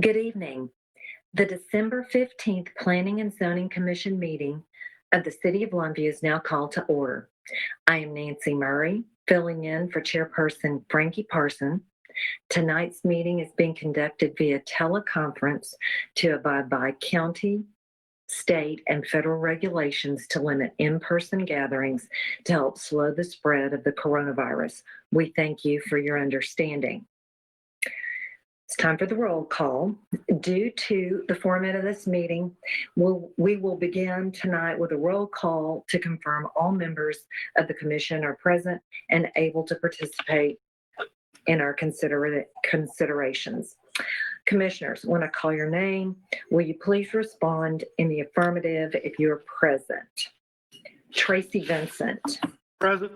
Good evening. The December 15th Planning and Zoning Commission meeting of the City of Longview is now called to order. I am Nancy Murray, filling in for Chairperson Frankie Parson. Tonight's meeting is being conducted via teleconference to abide by county, state, and federal regulations to limit in-person gatherings to help slow the spread of the coronavirus. We thank you for your understanding. It's time for the roll call. Due to the format of this meeting, we will begin tonight with a roll call to confirm all members of the commission are present and able to participate in our considerations. Commissioners, when I call your name, will you please respond in the affirmative if you're present? Tracy Vincent. Present.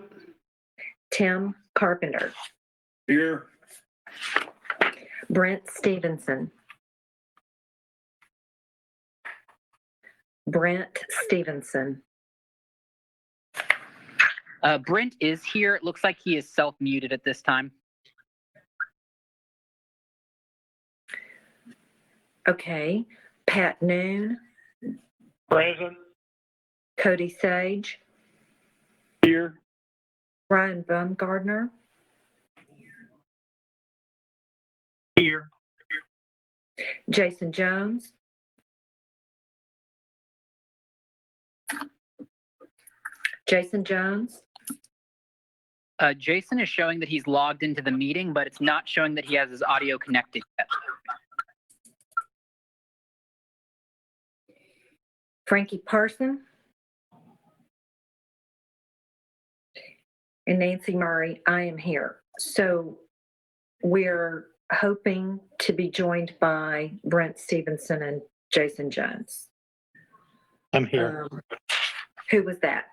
Tim Carpenter. Here. Brent Stevenson. Brent Stevenson. Brent is here. It looks like he is self-muted at this time. Okay. Pat Noon. Present. Cody Sage. Here. Ryan Baumgardner. Here. Jason Jones. Jason Jones. Jason is showing that he's logged into the meeting, but it's not showing that he has his audio connected yet. Frankie Parson. And Nancy Murray, I am here. So we're hoping to be joined by Brent Stevenson and Jason Jones. I'm here. Who was that?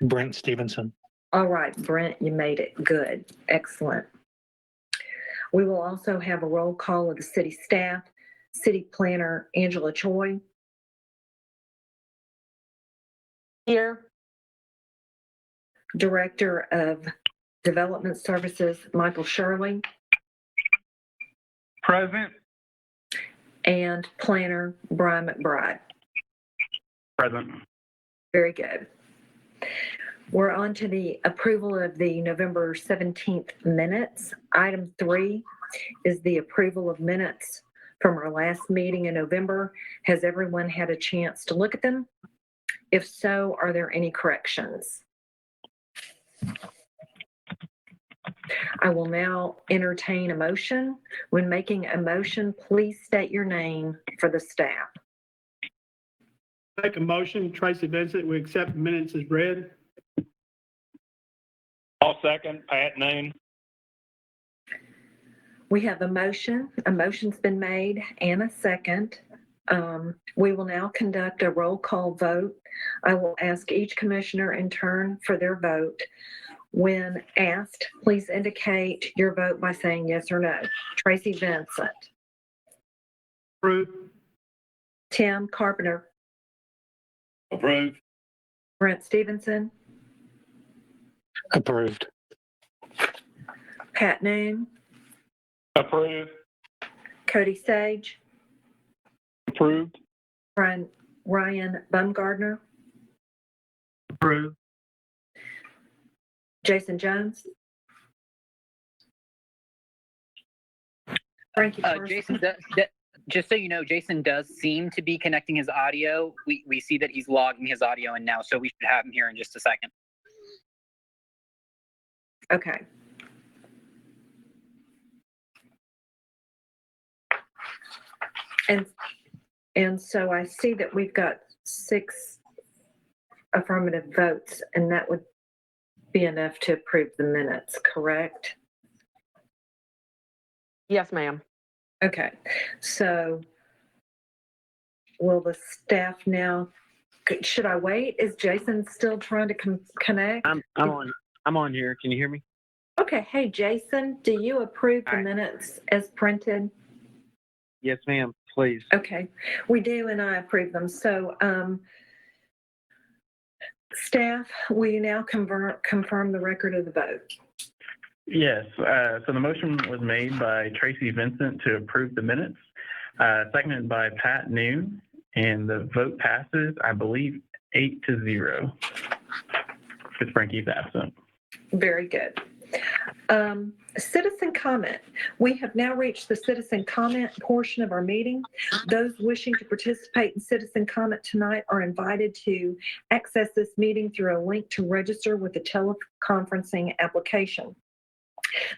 Brent Stevenson. All right, Brent, you made it. Good. Excellent. We will also have a roll call of the city staff, city planner Angela Choi. Here. Director of Development Services, Michael Shirley. Present. And planner Brian McBride. Present. Very good. We're on to the approval of the November 17th minutes. Item 3 is the approval of minutes from our last meeting in November. Has everyone had a chance to look at them? If so, are there any corrections? I will now entertain a motion. When making a motion, please state your name for the staff. Make a motion, Tracy Vincent, we accept minutes as read. I'll second, Pat Noon. We have a motion. A motion's been made and a second. We will now conduct a roll call vote. I will ask each commissioner in turn for their vote. When asked, please indicate your vote by saying yes or no. Tracy Vincent. Approved. Tim Carpenter. Approved. Brent Stevenson. Approved. Pat Noon. Approved. Cody Sage. Approved. Ryan Baumgardner. Approved. Jason Jones. Frankie Parson. Jason, just so you know, Jason does seem to be connecting his audio. We see that he's logging his audio in now, so we should have him here in just a second. Okay. And so I see that we've got 6 affirmative votes, and that would be enough to approve the minutes, correct? Yes, ma'am. Okay, so will the staff now, should I wait? Is Jason still trying to connect? I'm on here. Can you hear me? Okay, hey, Jason, do you approve the minutes as printed? Yes, ma'am. Please. Okay, we do, and I approve them. So, staff, will you now confirm the record of the vote? Yes. So the motion was made by Tracy Vincent to approve the minutes. Seconded by Pat Noon, and the vote passes, I believe, 8-0. Because Frankie's absent. Very good. Citizen comment. We have now reached the citizen comment portion of our meeting. Those wishing to participate in citizen comment tonight are invited to access this meeting through a link to register with the teleconferencing application.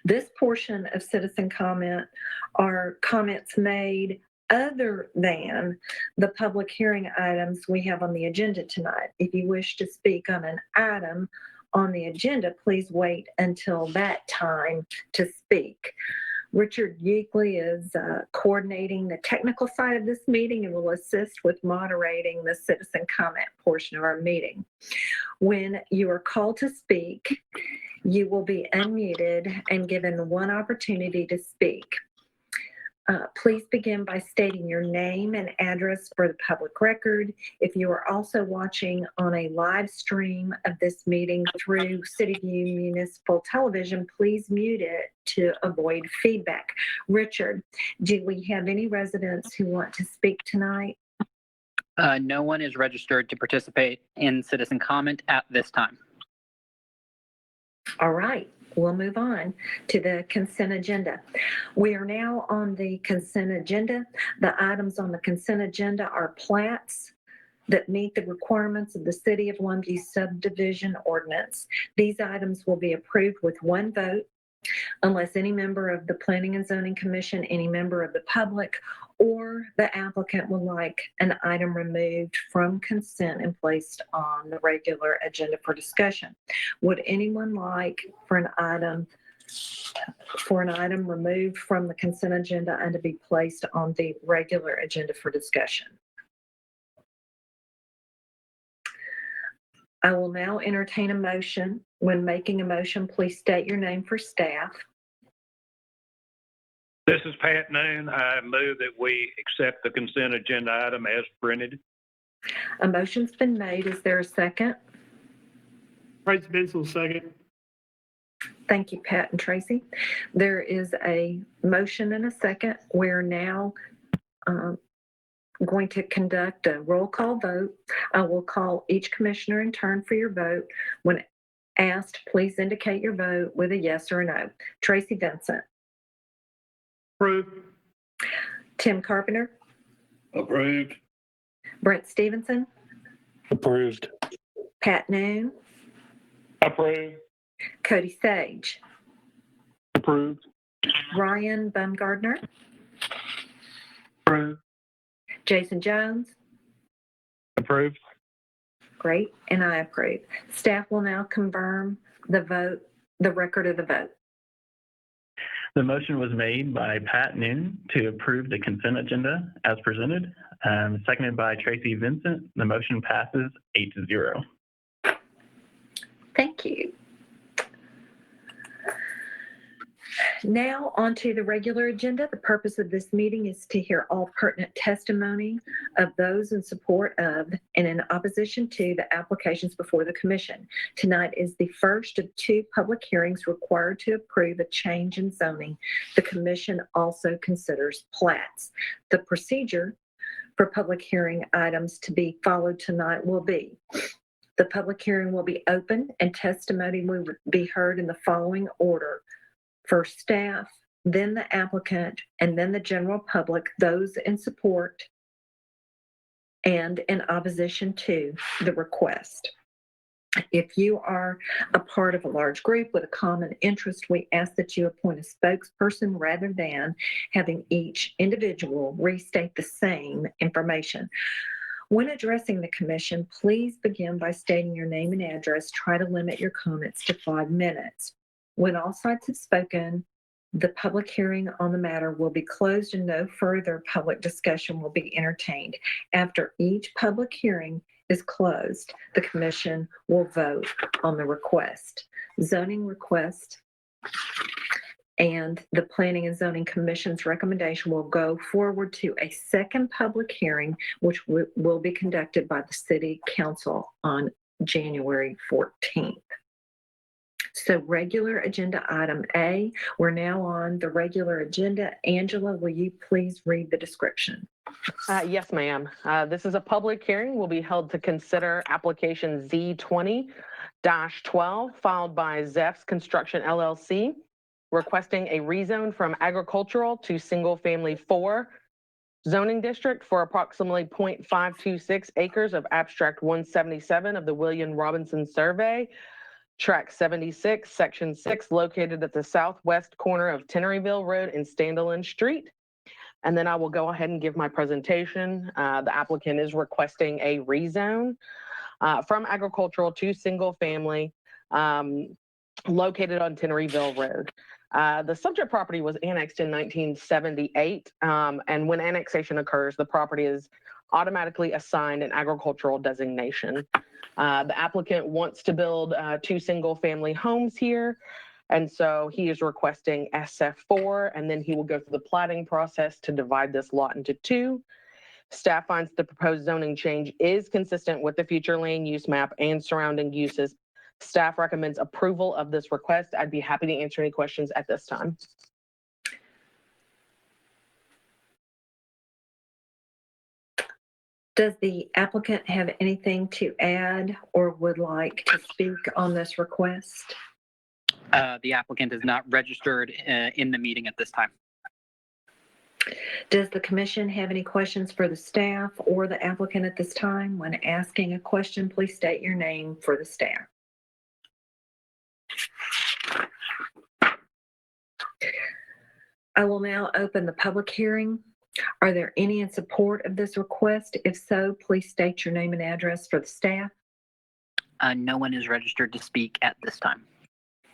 This portion of citizen comment are comments made other than the public hearing items we have on the agenda tonight. If you wish to speak on an item on the agenda, please wait until that time to speak. Richard Yeagley is coordinating the technical side of this meeting and will assist with moderating the citizen comment portion of our meeting. When you are called to speak, you will be unmuted and given one opportunity to speak. Please begin by stating your name and address for the public record. If you are also watching on a live stream of this meeting through CityView Municipal Television, please mute it to avoid feedback. Richard, do we have any residents who want to speak tonight? No one is registered to participate in citizen comment at this time. All right. We'll move on to the consent agenda. We are now on the consent agenda. The items on the consent agenda are plats that meet the requirements of the City of Longview subdivision ordinance. These items will be approved with one vote unless any member of the Planning and Zoning Commission, any member of the public, or the applicant would like an item removed from consent and placed on the regular agenda for discussion. Would anyone like for an item removed from the consent agenda and to be placed on the regular agenda for discussion? I will now entertain a motion. When making a motion, please state your name for staff. This is Pat Noon. I move that we accept the consent agenda item as printed. A motion's been made. Is there a second? Tracy Benson, second. Thank you, Pat and Tracy. There is a motion and a second. We're now going to conduct a roll call vote. I will call each commissioner in turn for your vote. When asked, please indicate your vote with a yes or a no. Tracy Vincent. Approved. Tim Carpenter. Approved. Brent Stevenson. Approved. Pat Noon. Approved. Cody Sage. Approved. Ryan Bumgardner. Approved. Jason Jones. Approved. Great, and I approve. Staff will now confirm the vote, the record of the vote. The motion was made by Pat Noon to approve the consent agenda as presented, seconded by Tracy Vincent. The motion passes 8-0. Thank you. Now on to the regular agenda. The purpose of this meeting is to hear all pertinent testimony of those in support of and in opposition to the applications before the commission. Tonight is the first of two public hearings required to approve a change in zoning. The commission also considers plats. The procedure for public hearing items to be followed tonight will be: the public hearing will be open and testimony will be heard in the following order. First staff, then the applicant, and then the general public, those in support and in opposition to the request. If you are a part of a large group with a common interest, we ask that you appoint a spokesperson rather than having each individual restate the same information. When addressing the commission, please begin by stating your name and address. Try to limit your comments to 5 minutes. When all sides have spoken, the public hearing on the matter will be closed and no further public discussion will be entertained. After each public hearing is closed, the commission will vote on the request. Zoning request and the Planning and Zoning Commission's recommendation will go forward to a second public hearing, which will be conducted by the City Council on January 14th. So regular agenda item A, we're now on the regular agenda. Angela, will you please read the description? Yes, ma'am. This is a public hearing, will be held to consider application Z20-12 filed by Zefs Construction LLC, requesting a rezone from agricultural to single-family 4 zoning district for approximately 0.526 acres of abstract 177 of the William Robinson Survey, Tract 76, Section 6, located at the southwest corner of Tenneryville Road and Stanolind Street. And then I will go ahead and give my presentation. The applicant is requesting a rezone from agricultural to single family located on Tenneryville Road. The subject property was annexed in 1978, and when annexation occurs, the property is automatically assigned an agricultural designation. The applicant wants to build 2 single-family homes here, and so he is requesting SF4, and then he will go through the platting process to divide this lot into 2. Staff finds the proposed zoning change is consistent with the future land use map and surrounding uses. Staff recommends approval of this request. I'd be happy to answer any questions at this time. Does the applicant have anything to add or would like to speak on this request? The applicant is not registered in the meeting at this time. Does the commission have any questions for the staff or the applicant at this time? When asking a question, please state your name for the staff. I will now open the public hearing. Are there any in support of this request? If so, please state your name and address for the staff. No one is registered to speak at this time.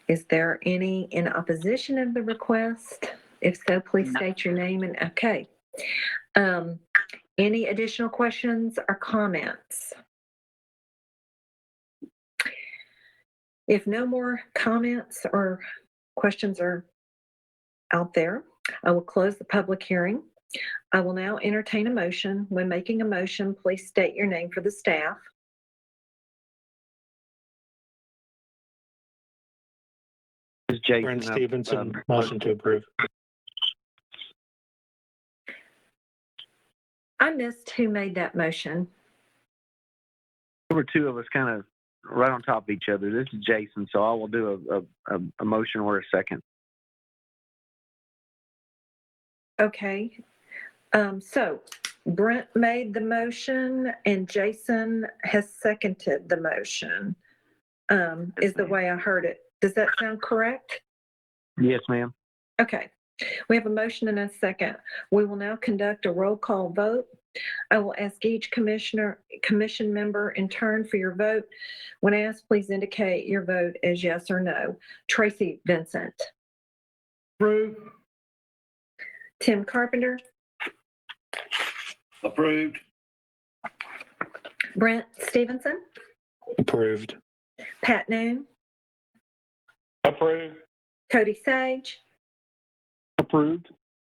Is there any in opposition of the request? If so, please No. state your name and, okay. Any additional questions or comments? If no more comments or questions are out there, I will close the public hearing. I will now entertain a motion. When making a motion, please state your name for the staff. This is Jason. Brent Stevenson, motion to approve. I missed who made that motion. There were 2 of us kind of right on top of each other. This is Jason, so I will do a motion or a second. Okay. So Brent made the motion and Jason has seconded the motion, is the way I heard it. Does that sound correct? Yes, ma'am. Okay. We have a motion and a second. We will now conduct a roll call vote. I will ask each commission member in turn for your vote. When asked, please indicate your vote as yes or no. Tracy Vincent. Approved. Tim Carpenter. Approved. Brent Stevenson. Approved. Pat Noon. Approved. Cody Sage. Approved.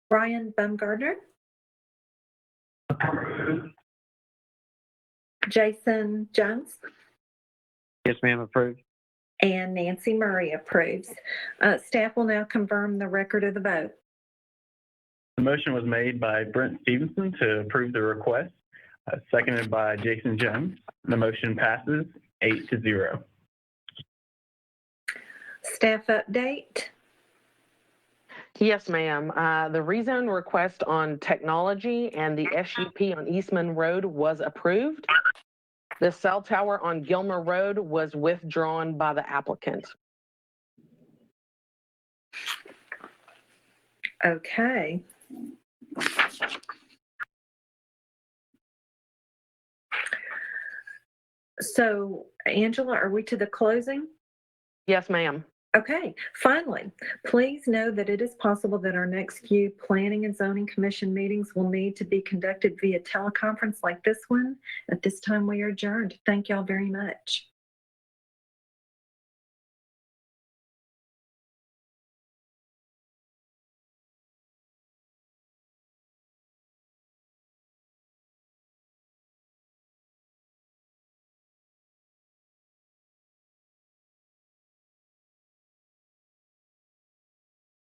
Brian Baumgardner. Approved. Jason Jones. Yes, ma'am. Approved. And Nancy Murray approves. Staff will now confirm the record of the vote. The motion was made by Brent Stevenson to approve the request, seconded by Jason Jones. The motion passes 8-0. Staff update. Yes, ma'am. The rezone request on technology and the SUP on Eastman Road was approved. The cell tower on Gilmer Road was withdrawn by the applicant. Okay. So, Angela, are we to the closing? Yes, ma'am. Okay, finally, please know that it is possible that our next few Planning and Zoning Commission meetings will need to be conducted via teleconference like this one. At this time, we are adjourned. Thank y'all very much.